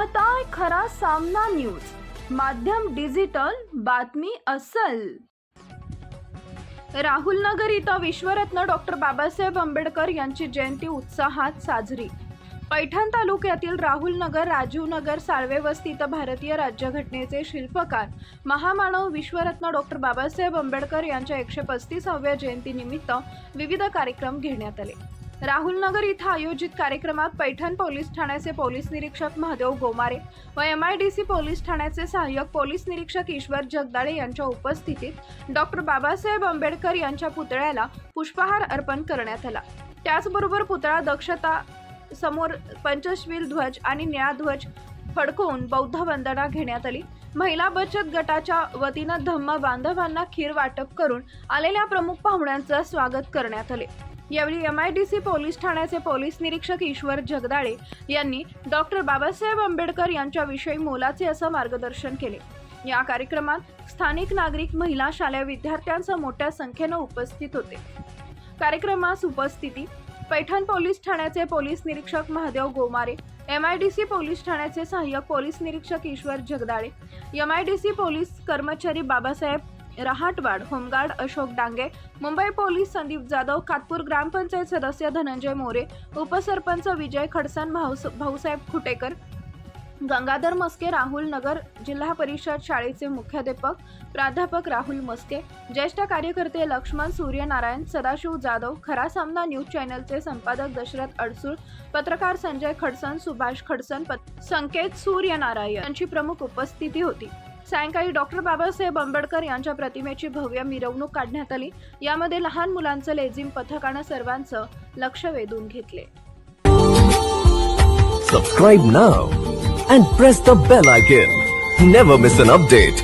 पाहताय खरा सामना न्यूज, माध्यम डिजिटल, बातमी अस्सल। राहुलनगर इथं विश्वरत्न डॉक्टर बाबासाहेब आंबेडकर यांची जयंती उत्साहात साजरी। पैठण तालुक्यातील राहुलनगर, राजीवनगर, साळवे वस्ती इथं भारतीय राज्यघटनेचे शिल्पकार महामानव विश्वरत्न डॉक्टर बाबासाहेब आंबेडकर यांच्या 135व्या जयंतीनिमित्त विविध कार्यक्रम घेण्यात आले। राहुलनगर इथं आयोजित कार्यक्रमात पैठण पोलीस ठाण्याचे पोलीस निरीक्षक महादेव गोमारे व MIDC पोलीस ठाण्याचे सहाय्यक पोलीस निरीक्षक ईश्वर जगदाळे यांच्या उपस्थितीत डॉक्टर बाबासाहेब आंबेडकर यांच्या पुतळ्याला पुष्पहार अर्पण करण्यात आला। त्याचबरोबर पुतळा दक्षता समोर पंचशील ध्वज आणि निळा ध्वज फडकवून बौद्ध वंदना घेण्यात आली। महिला बचत गटाच्या वतीनं धम्म बांधवांना खीर वाटप करून आलेल्या प्रमुख पाहुण्यांचं स्वागत करण्यात आले। यावेळी MIDC पोलीस ठाण्याचे पोलीस निरीक्षक ईश्वर जगदाळे यांनी डॉक्टर बाबासाहेब आंबेडकर यांच्याविषयी मोलाचे असं मार्गदर्शन केले। या कार्यक्रमात स्थानिक नागरिक, महिला, शालेय विद्यार्थ्यांसह मोठ्या संख्येने उपस्थित होते। कार्यक्रमास उपस्थिती पैठण पोलीस ठाण्याचे पोलीस निरीक्षक महादेव गोमारे, MIDC पोलीस ठाण्याचे सहाय्यक पोलीस निरीक्षक ईश्वर जगदाळे, MIDC पोलीस कर्मचारी बाबासाहेब रहाटवाड, होमगार्ड अशोक डांगे, मुंबई पोलीस संदीप जाधव, कातपूर ग्रामपंचायत सदस्य धनंजय मोरे, उपसरपंच विजय खडसन, भाऊसाहेब खुटेकर, गंगाधर मस्के, राहुल नगर जिल्हा परिषद शाळेचे मुख्याध्यापक प्राध्यापक राहुल मस्के, ज्येष्ठ कार्यकर्ते लक्ष्मण सूर्यनारायण, सदाशिव जाधव, खरा सामना न्यूज चॅनलचे संपादक दशरथ अडसूळ, पत्रकार संजय खडसन, सुभाष खडसन, संकेत सूर्यनारायण यांची प्रमुख उपस्थिती होती। सायंकाळी डॉक्टर बाबासाहेब आंबेडकर यांच्या प्रतिमेची भव्य मिरवणूक काढण्यात आली। यामध्ये लहान मुलांचं लेझिम पथकानं सर्वांचं लक्ष वेधून घेतले। Subscribe now and press the bell icon. Never miss an update.